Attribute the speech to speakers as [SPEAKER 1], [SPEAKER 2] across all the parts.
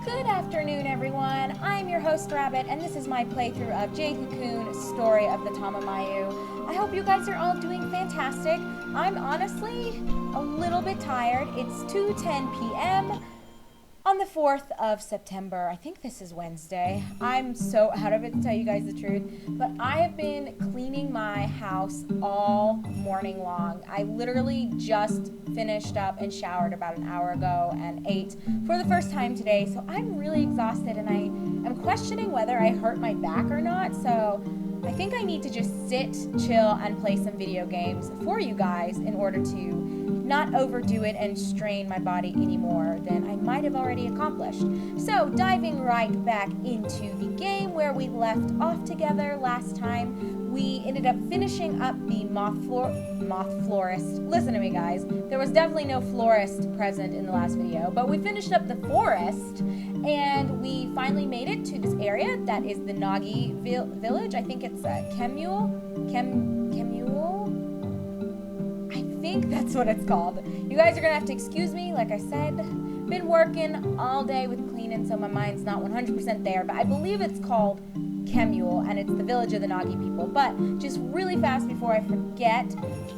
[SPEAKER 1] Good afternoon, everyone. I'm your host, Rabbit, and this is my playthrough of Jade Cocoon, Story of the Tamamayu. I hope you guys are all doing fantastic. I'm honestly a little bit tired. It's 2:10 p.m. on the 4th of September. I think this is Wednesday. I'm so out of it, to tell you guys the truth, but I have been cleaning my house all morning long. I literally just finished up and showered about an hour ago and ate for the first time today, so I'm really exhausted and I am questioning whether I hurt my back or not, so I think I need to just sit, chill, and play some video games for you guys in order to not overdo it and strain my body any more than I might have already accomplished. So, diving right back into the game where we left off together last time, we ended up finishing up the moth florist. Listen to me, guys. There was definitely no florist present in the last video, but we finished up the forest, and we finally made it to this area that is the Nagi village. I think it's Kemule? I think that's what it's called. You guys are gonna have to excuse me. Like I said, been working all day with cleaning, so my mind's not 100% there, but I believe it's called Kemule, and it's the village of the Nagi people. But just really fast before I forget,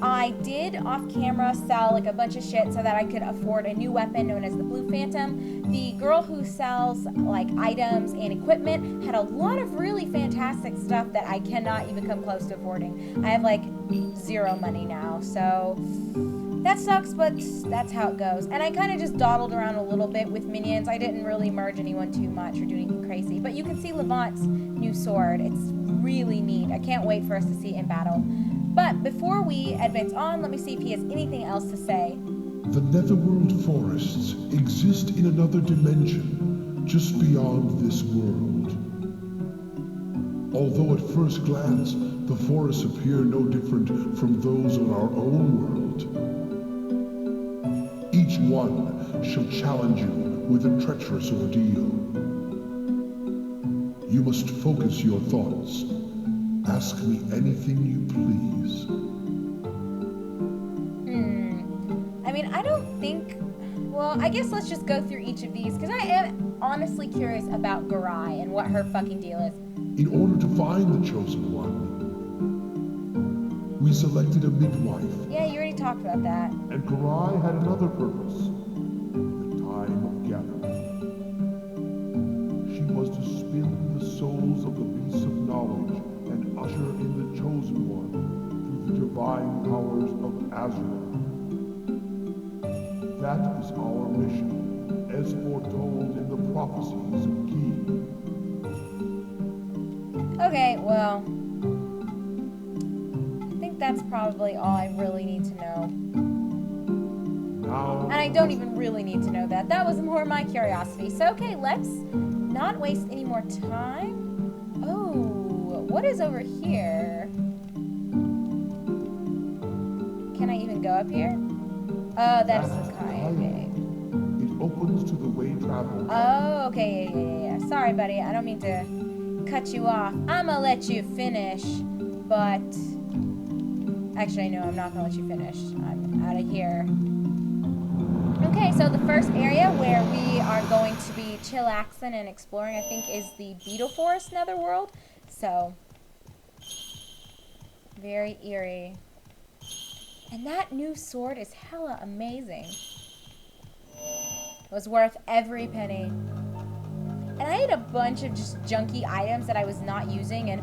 [SPEAKER 1] I did off camera sell like a bunch of shit so that I could afford a new weapon known as the Blue Phantom. The girl who sells like items and equipment had a lot of really fantastic stuff that I cannot even come close to affording. I have like zero money now, so that sucks, but that's how it goes. And I kind of just dawdled around a little bit with minions. I didn't really merge anyone too much or do anything crazy. But you can see Levant's new sword. It's really neat. I can't wait for us to see it in battle. But before we advance on, let me see if he has anything else to say.
[SPEAKER 2] The Netherworld forests exist in another dimension, just beyond this world. Although at first glance, the forests appear no different from those of our own world. Each one shall challenge you with a treacherous ordeal. You must focus your thoughts. Ask me anything you please.
[SPEAKER 1] I mean, I don't think... Well, I guess let's just go through each of these, because I am honestly curious about Garai and what her fucking deal is.
[SPEAKER 2] In order to find the chosen one, we selected a midwife.
[SPEAKER 1] Yeah, you already talked about that.
[SPEAKER 2] And Garai had another purpose. The time of gathering. She was to spin the souls of the beasts of knowledge and usher in the chosen one through the divine powers of Azra. That is our mission, as foretold in the prophecies of Ki.
[SPEAKER 1] Okay, well, I think that's probably all I really need to know.
[SPEAKER 2] Now,
[SPEAKER 1] and I don't even really need to know that. That was more my curiosity. So, okay, let's not waste any more time. Oh, what is over here? Can I even go up here? Oh, that is the kayak.
[SPEAKER 2] It opens to the way traveled.
[SPEAKER 1] Oh, okay, yeah. Sorry, buddy. I don't mean to cut you off. I'ma let you finish, but actually, no, I'm not gonna let you finish. I'm out of here. Okay, so the first area where we are going to be chillaxing and exploring, I think, is the Beetle Forest Netherworld. So, very eerie. And that new sword is hella amazing. It was worth every penny. And I had a bunch of just junky items that I was not using, and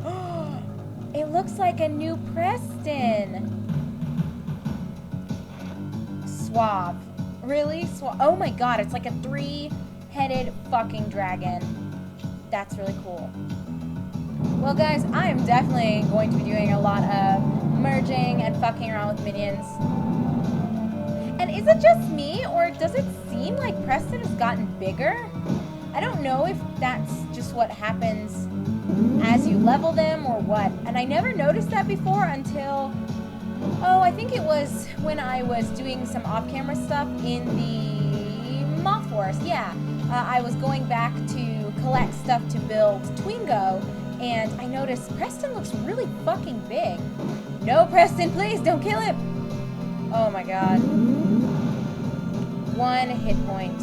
[SPEAKER 1] it looks like a new Preston. Suave. Really? Oh my god, it's like a 3-headed fucking dragon. That's really cool. Well, guys, I am definitely going to be doing a lot of merging and fucking around with minions. And is it just me, or does it seem like Preston has gotten bigger? I don't know if that's just what happens as you level them or what. And I never noticed that before until, oh, I think it was when I was doing some off-camera stuff in the Moth Forest. Yeah, I was going back to collect stuff to build Twingo, and I noticed Preston looks really fucking big. No, Preston, please don't kill him. Oh my god. 1 hit point.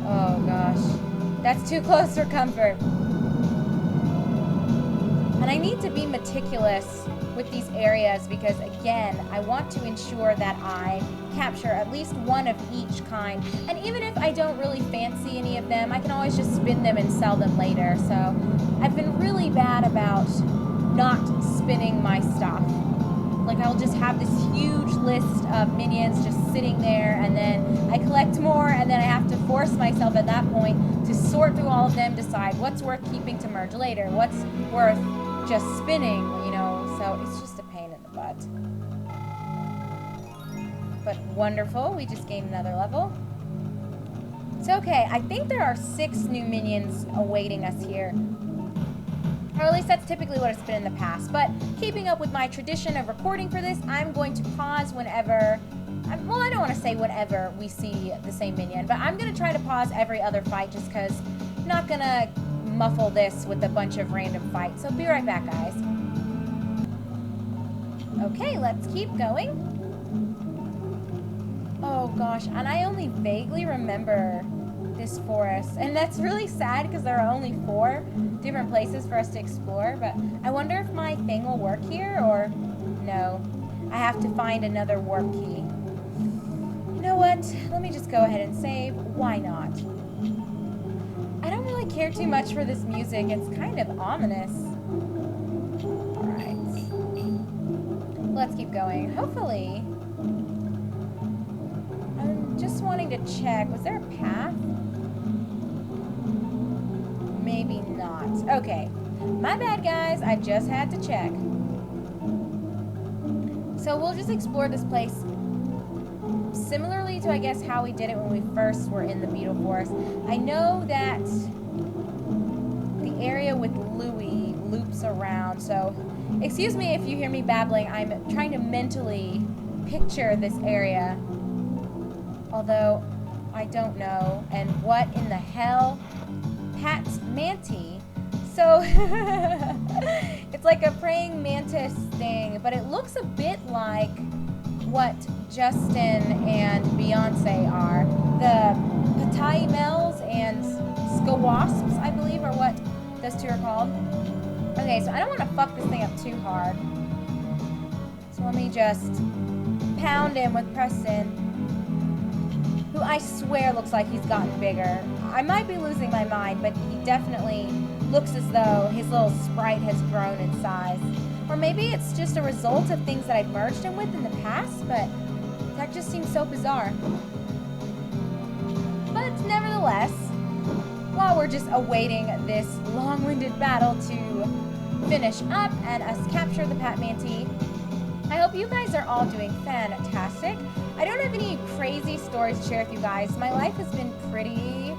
[SPEAKER 1] Oh gosh. That's too close for comfort. And I need to be meticulous with these areas because, again, I want to ensure that I capture at least one of each kind. And even if I don't really fancy any of them, I can always just spin them and sell them later. So I've been really bad about not spinning my stuff. Like, I'll just have this huge list of minions just sitting there, and then I collect more, and then I have to force myself at that point to sort through all of them, decide what's worth keeping to merge later, what's worth just spinning, you know, so it's just a pain in the butt. But wonderful, we just gained another level. So okay, I think there are 6 new minions awaiting us here. Or at least that's typically what it's been in the past. But keeping up with my tradition of recording for this, I'm going to pause whenever, well, I don't want to say whenever we see the same minion, but I'm going to try to pause every other fight just because I'm not going to muffle this with a bunch of random fights. So be right back, guys. Okay, let's keep going. Oh gosh, and I only vaguely remember this forest, and that's really sad because there are only 4 different places for us to explore, but I wonder if my thing will work here, or no, I have to find another warp key. You know what, let me just go ahead and save. Why not? I don't really care too much for this music. It's kind of ominous. Alright, let's keep going. Hopefully, I'm just wanting to check, was there a path? Maybe not. Okay. My bad, guys. I just had to check. So we'll just explore this place similarly to, I guess, how we did it when we first were in the Beetle Forest. I know that the area with Louie loops around, so excuse me if you hear me babbling. I'm trying to mentally picture this area. Although, I don't know. And what in the hell? Pat's mantis. So it's like a praying mantis thing, but it looks a bit like what Justin and Beyonce are. The Patai-Mels and Skawasps, I believe, are what those 2 are called. Okay, so I don't want to fuck this thing up too hard. So let me just pound him with Preston, who I swear looks like he's gotten bigger. I might be losing my mind, but he definitely looks as though his little sprite has grown in size. Or maybe it's just a result of things that I've merged him with in the past, but that just seems so bizarre. But nevertheless, while we're just awaiting this long-winded battle to finish up and us capture the Pat Mantis, I hope you guys are all doing fantastic. I don't have any crazy stories to share with you guys. My life has been pretty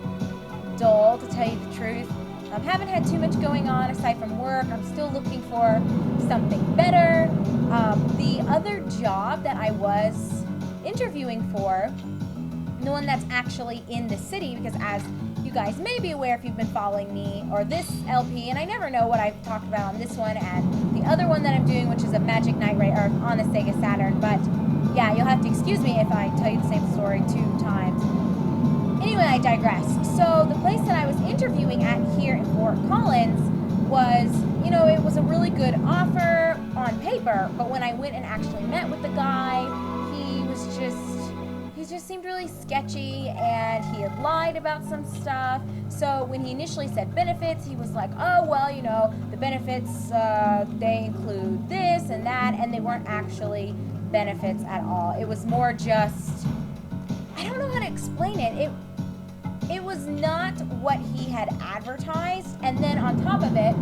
[SPEAKER 1] dull, to tell you the truth. Haven't had too much going on aside from work. I'm still looking for something better. The other job that I was interviewing for, the one that's actually in the city, because as you guys may be aware if you've been following me or this LP, and I never know what I've talked about on this one and the other one that I'm doing, which is a Magic Knight Ray, or on a Sega Saturn, but yeah, you'll have to excuse me if I tell you the same story 2 times. Anyway, I digress. So the place that I was interviewing at here in Fort Collins was, you know, it was a really good offer on paper, but when I went and actually met with the guy, he just seemed really sketchy, and he had lied about some stuff. So when he initially said benefits, he was like, oh, well, you know, the benefits, they include this and that, and they weren't actually benefits at all. It was more just, I don't know how to explain it. It was not what he had advertised, and then on top of it,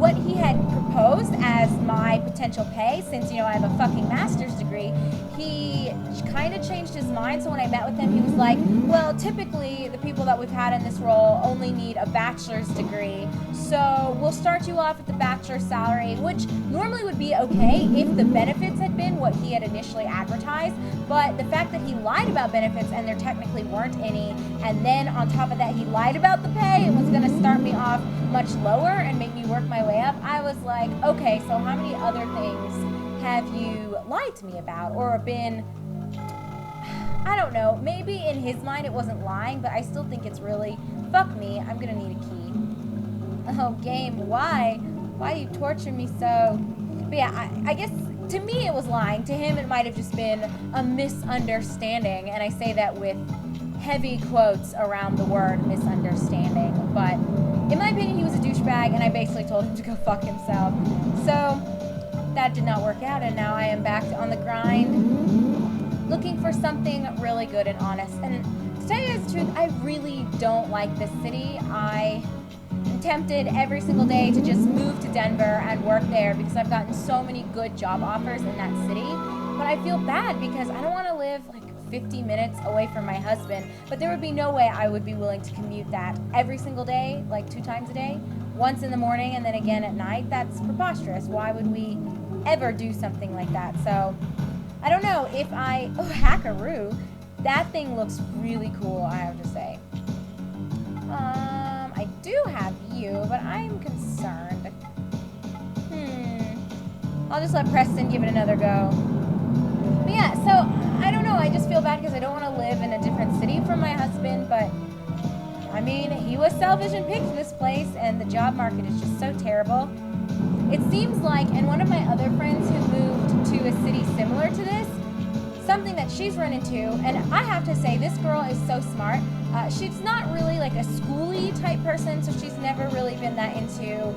[SPEAKER 1] what he had proposed as my potential pay, since, you know, I have a fucking master's degree, he kind of changed his mind. So when I met with him, he was like, well, typically the people that we've had in this role only need a bachelor's degree, so we'll start you off at the bachelor's salary, which normally would be okay if the benefits had been what he had initially advertised. But the fact that he lied about benefits and there technically weren't any, and then on top of that he lied about the pay and was going to start me off much lower and make me work my way up, I was like, okay, so how many other things have you lied to me about or been I don't know. Maybe in his mind it wasn't lying, but I still think it's really, fuck me, I'm gonna need a key. Oh, game, why? Why do you torture me so? But yeah, I guess to me it was lying. To him it might have just been a misunderstanding, and I say that with heavy quotes around the word misunderstanding. But in my opinion, he was a douchebag, and I basically told him to go fuck himself. So that did not work out, and now I am back on the grind, looking for something really good and honest. And to tell you the truth, I really don't like this city. I am tempted every single day to just move to Denver and work there because I've gotten so many good job offers in that city. But I feel bad because I don't want to live like 50 minutes away from my husband, but there would be no way I would be willing to commute that every single day, like 2 times a day, once in the morning and then again at night. That's preposterous. Why would we ever do something like that? So I don't know if oh, Hackaroo, that thing looks really cool, I have to say. I do have you, but I'm concerned. I'll just let Preston give it another go. But yeah, so I don't know, I just feel bad because I don't want to live in a different city from my husband, but I mean, he was selfish and picked this place, and the job market is just so terrible. It seems like, and one of my other friends who moved to a city similar to this, something that she's run into, and I have to say, this girl is so smart. She's not really like a schooly type person, so she's never really been that into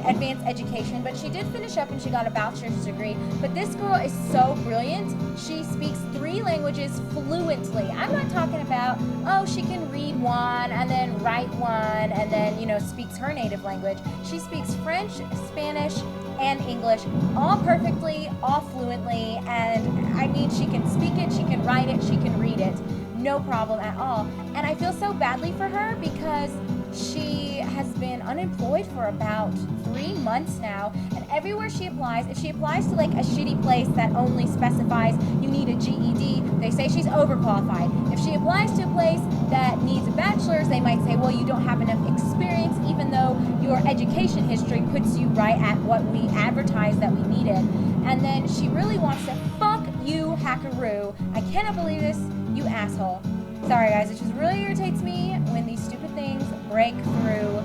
[SPEAKER 1] advanced education, but she did finish up and she got a bachelor's degree. But this girl is so brilliant. She speaks 3 languages fluently. I'm not talking about, oh, she can read one and then write one and then, you know, speaks her native language. She speaks French, Spanish, and English, all perfectly, all fluently, and I mean, she can speak it, she can write it, she can read it, no problem at all. And I feel so badly for her because she has been unemployed for about 3 months now, and everywhere she applies, if she applies to like a shitty place that only specifies you need a GED, they say she's overqualified. If she applies to a place that needs a bachelor's, they might say, well, you don't have enough experience, even though your education history puts you right at what we advertised that we needed. And then she really wants to fuck you, Hackaroo. I cannot believe this, you asshole. Sorry guys, it just really irritates me when these stupid things break through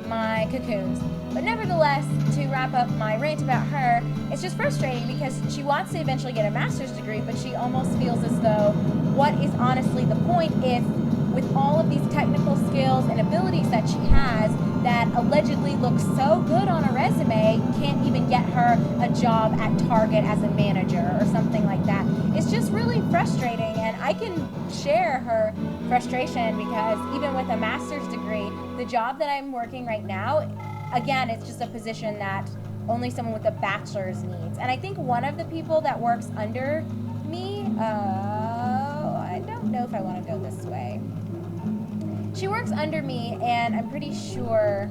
[SPEAKER 1] my cocoons. But nevertheless, to wrap up my rant about her, it's just frustrating because she wants to eventually get a master's degree, but she almost feels as though, what is honestly the point if, with all of these technical skills and abilities that she has, that allegedly looks so good on a resume, can't even get her a job at Target as a manager or something like that. It's just really frustrating, and I can share her frustration because even with a master's degree, the job that I'm working right now, again, it's just a position that only someone with a bachelor's needs. And I think one of the people that works under me, I don't know if I want to go this way. She works under me, and I'm pretty sure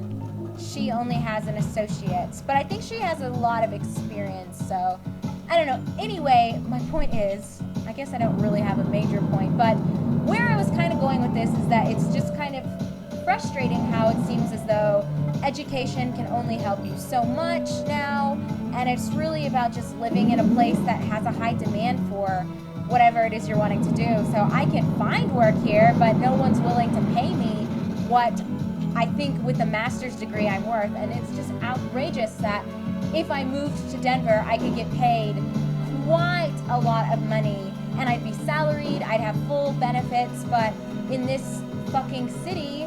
[SPEAKER 1] she only has an associate's, but I think she has a lot of experience, so I don't know. Anyway, my point is, I guess I don't really have a major point, but where I was kind of going with this is that it's just kind of frustrating how it seems as though education can only help you so much now, and it's really about just living in a place that has a high demand for whatever it is you're wanting to do. So I can find work here, but no one's willing to pay me what I think with the master's degree I'm worth, and it's just outrageous that if I moved to Denver, I could get paid quite a lot of money, and I'd be salaried, I'd have full benefits, but in this fucking city,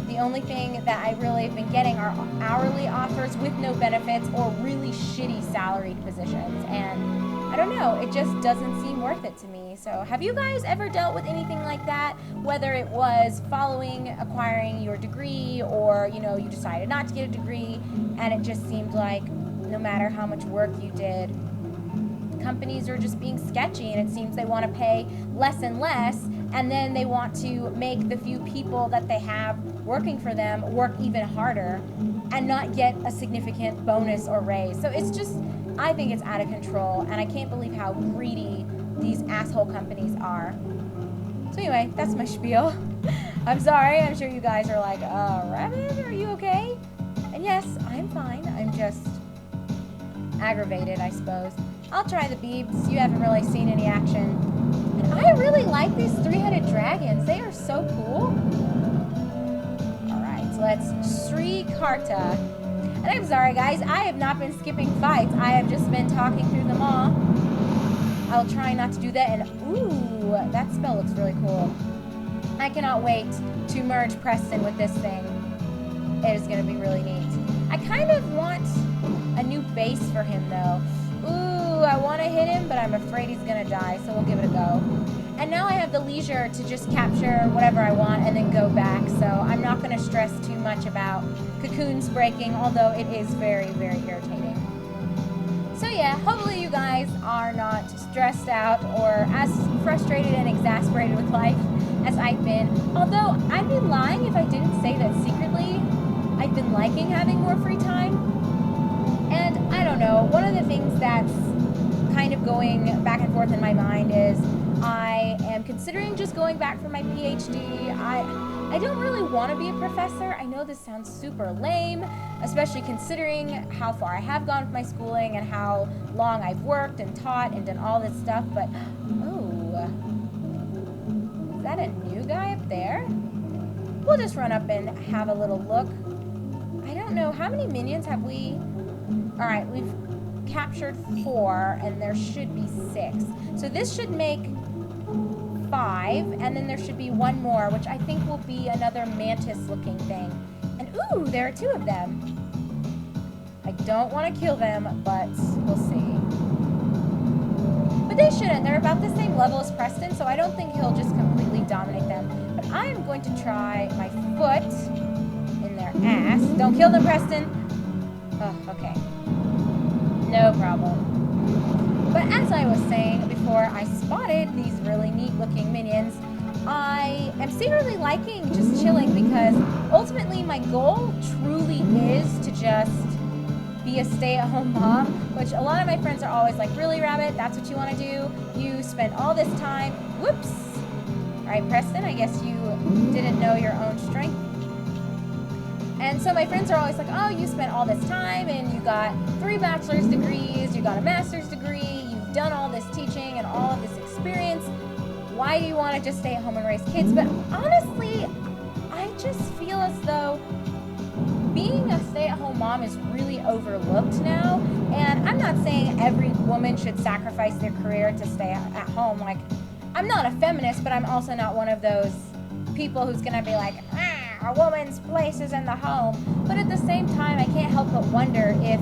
[SPEAKER 1] the only thing that I really have been getting are hourly offers with no benefits or really shitty salaried positions, and I don't know, it just doesn't seem worth it to me. So have you guys ever dealt with anything like that? Whether it was acquiring your degree, or, you know, you decided not to get a degree and it just seemed like no matter how much work you did, companies are just being sketchy, and it seems they want to pay less and less, and then they want to make the few people that they have working for them work even harder and not get a significant bonus or raise. So it's just, I think it's out of control, and I can't believe how greedy these asshole companies are. So anyway, that's my spiel. I'm sorry, I'm sure you guys are like, Rabbit, are you okay? And yes, I'm fine. I'm just aggravated, I suppose. I'll try the Beebs. You haven't really seen any action. And I really like these three-headed dragons. They are so cool. Alright, so let's Sri Karta. And I'm sorry, guys. I have not been skipping fights. I have just been talking through them all. I'll try not to do that. And, ooh, that spell looks really cool. I cannot wait to merge Preston with this thing. It is going to be really neat. I kind of want a new base for him, though. Ooh, I want to hit him, but I'm afraid he's going to die, so we'll give it a go. And now I have the leisure to just capture whatever I want and then go back, so I'm not going to stress too much about cocoons breaking, although it is very, very irritating. So yeah, hopefully you guys are not stressed out or as frustrated and exasperated with life as I've been. Although, I'd be lying if I didn't say that secretly I've been liking having more free time. And I don't know, one of the things that's kind of going back and forth in my mind is I am considering just going back for my PhD. I don't really want to be a professor. I know this sounds super lame, especially considering how far I have gone with my schooling and how long I've worked and taught and done all this stuff, but, oh, is that a new guy up there? We'll just run up and have a little look. I don't know, how many minions have we? Alright, we've captured 4, and there should be 6. So this should make 5, and then there should be 1 more, which I think will be another mantis-looking thing. And ooh, there are 2 of them. I don't want to kill them, but we'll see. But they shouldn't. They're about the same level as Preston, so I don't think he'll just completely dominate them. But I'm going to try my foot in their ass. Don't kill them, Preston. Oh, okay. No problem. But as I was saying before, I spotted these really neat looking minions. I am secretly liking just chilling because ultimately my goal truly is to just be a stay-at-home mom, which a lot of my friends are always like, really, Rabbit? That's what you want to do? You spend all this time. Whoops. All right, Preston, I guess you didn't know your own strength. And so my friends are always like, oh, you spent all this time and you got 3 bachelor's degrees, you got a master's degree, you've done all this teaching and all of this experience. Why do you want to just stay at home and raise kids? But honestly, I just feel as though being a stay-at-home mom is really overlooked now. And I'm not saying every woman should sacrifice their career to stay at home. Like, I'm not a feminist, but I'm also not one of those people who's going to be like, a woman's place is in the home. But at the same time, I can't help but wonder if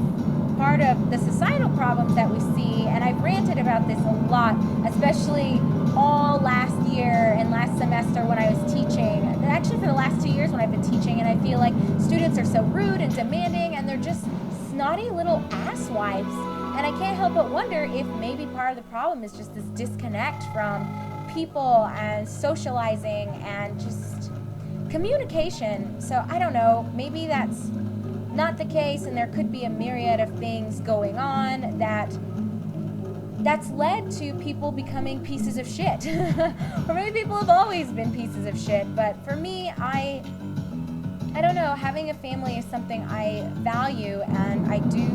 [SPEAKER 1] part of the societal problems that we see, and I've ranted about this a lot, especially all last year and last semester when I was teaching, and actually for the last 2 years when I've been teaching, and I feel like students are so rude and demanding, and they're just snotty little asswives. And I can't help but wonder if maybe part of the problem is just this disconnect from people and socializing and just communication. So I don't know, maybe that's not the case and there could be a myriad of things going on that's led to people becoming pieces of shit. Or maybe people have always been pieces of shit, but for me, I don't know, having a family is something I value and I do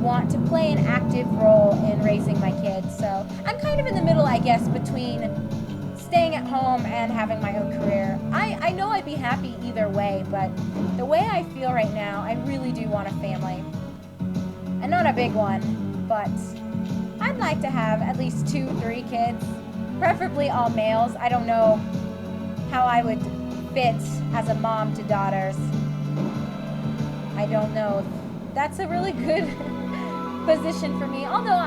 [SPEAKER 1] want to play an active role in raising my kids. So I'm kind of in the middle, I guess, between staying at home and having my own career. I know I'd be happy either way, but the way I feel right now, I really do want a family. And not a big one, but I'd like to have at least 2-3 kids, preferably all males. I don't know how I would fit as a mom to daughters. I don't know if that's a really good position for me, although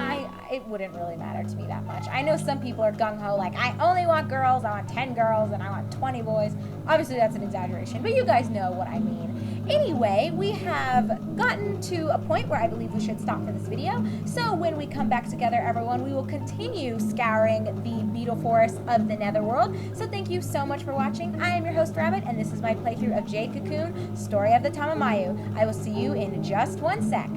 [SPEAKER 1] it wouldn't really matter to me that much. I know some people are gung-ho, like, I only want girls, I want 10 girls, and I want 20 boys. Obviously, that's an exaggeration, but you guys know what I mean. Anyway, we have gotten to a point where I believe we should stop for this video. So when we come back together, everyone, we will continue scouring the Beetle Forest of the Netherworld. So thank you so much for watching. I am your host, Rabbit, and this is my playthrough of Jade Cocoon, Story of the Tamamayu. I will see you in just one sec.